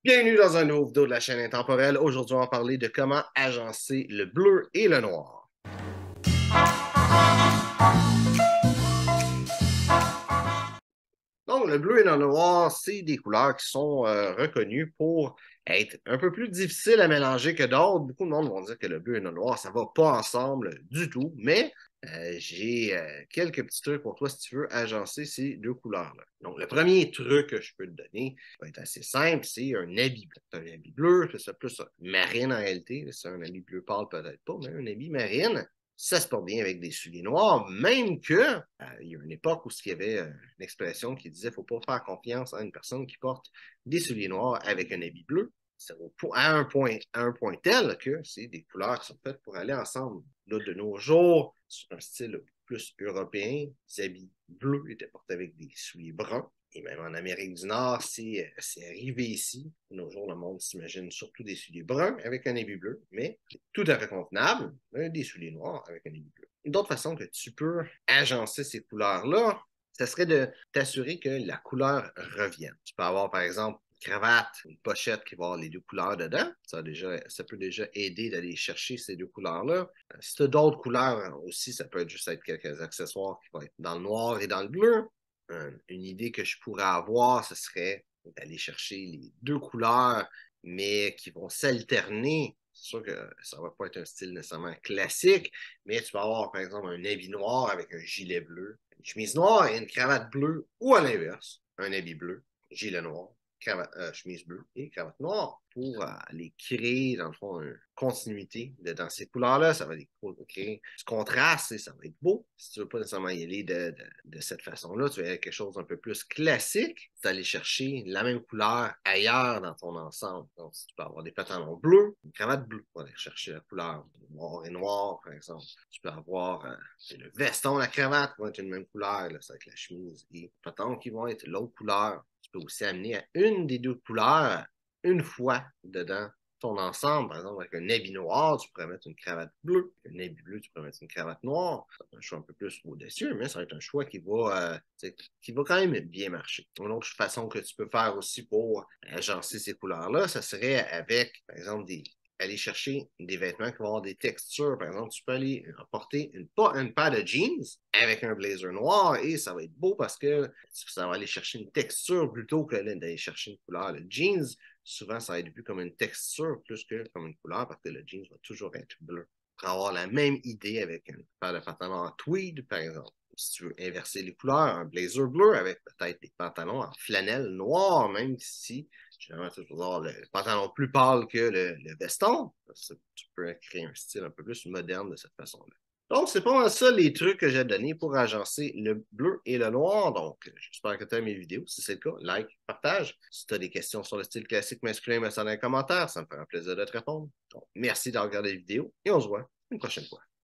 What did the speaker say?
Bienvenue dans un nouveau vidéo de la chaîne Intemporelle. Aujourd'hui, on va parler de comment agencer le bleu et le noir. Donc, le bleu et le noir, c'est des couleurs qui sont reconnues pour être un peu plus difficiles à mélanger que d'autres. Beaucoup de monde vont dire que le bleu et le noir, ça ne va pas ensemble du tout, mais j'ai quelques petits trucs pour toi si tu veux agencer ces deux couleurs-là. Donc, le premier truc que je peux te donner va être assez simple, c'est un habit bleu. Un habit bleu, c'est plus marine en réalité. C'est un habit bleu pâle peut-être pas, mais un habit marine. Ça se porte bien avec des souliers noirs, même que il y a une époque où il y avait une expression qui disait qu'il ne faut pas faire confiance à une personne qui porte des souliers noirs avec un habit bleu. C'est à un point tel que c'est des couleurs qui sont faites pour aller ensemble. Là, de nos jours, sur un style plus européen, les habits bleus étaient portés avec des souliers bruns. Et même en Amérique du Nord, c'est arrivé ici. De nos jours, le monde s'imagine surtout des souliers bruns avec un habit bleu, mais c'est tout à fait convenable, des souliers noirs avec un habit bleu. Une autre façon que tu peux agencer ces couleurs-là, ce serait de t'assurer que la couleur revienne. Tu peux avoir, par exemple, une cravate, une pochette qui va avoir les deux couleurs dedans. Ça peut déjà aider d'aller chercher ces deux couleurs-là. Si tu as d'autres couleurs aussi, ça peut être juste être quelques accessoires qui vont être dans le noir et dans le bleu. Une idée que je pourrais avoir, ce serait d'aller chercher les deux couleurs, mais qui vont s'alterner. C'est sûr que ça ne va pas être un style nécessairement classique, mais tu peux avoir, par exemple, un habit noir avec un gilet bleu, une chemise noire et une cravate bleue, ou à l'inverse, un habit bleu, gilet noir, chemise bleue et cravate noire pour aller créer, dans le fond, une continuité dans ces couleurs-là. Ça va créer du contraste et ça va être beau. Si tu ne veux pas nécessairement y aller de cette façon-là, tu veux aller quelque chose d'un peu plus classique, tu aller chercher la même couleur ailleurs dans ton ensemble. Donc, tu peux avoir des pantalons bleus, une cravate bleue pour aller chercher la couleur noir et noir, par exemple. Tu peux avoir le veston, la cravate qui vont être une même couleur, là, ça va être la chemise et les pantalons qui vont être l'autre couleur. Tu peux aussi amener à une des deux couleurs une fois dedans ton ensemble. Par exemple, avec un habit noir, tu pourrais mettre une cravate bleue. Avec un habit bleu, tu pourrais mettre une cravate noire. C'est un choix un peu plus audacieux, mais ça va être un choix qui va quand même bien marcher. Une autre façon que tu peux faire aussi pour agencer ces couleurs-là, ça serait avec, par exemple, aller chercher des vêtements qui vont avoir des textures. Par exemple, tu peux aller porter une paire de jeans avec un blazer noir et ça va être beau parce que ça va aller chercher une texture plutôt que d'aller chercher une couleur. Le jeans, souvent, ça va être vu comme une texture plus que comme une couleur parce que le jeans va toujours être bleu. Pour avoir la même idée avec une paire de pantalons en tweed, par exemple. Si tu veux inverser les couleurs, un blazer bleu avec peut-être des pantalons en flanelle noire, même si généralement, tu vas avoir le pantalon plus pâle que le veston. Tu peux créer un style un peu plus moderne de cette façon-là. Donc, c'est pas mal ça les trucs que j'ai donnés pour agencer le bleu et le noir. Donc, j'espère que tu as mes vidéos. Si c'est le cas, like, partage. Si tu as des questions sur le style classique masculin, mets ça dans les commentaires. Ça me fera plaisir de te répondre. Donc, merci d'avoir regardé la vidéo et on se voit une prochaine fois.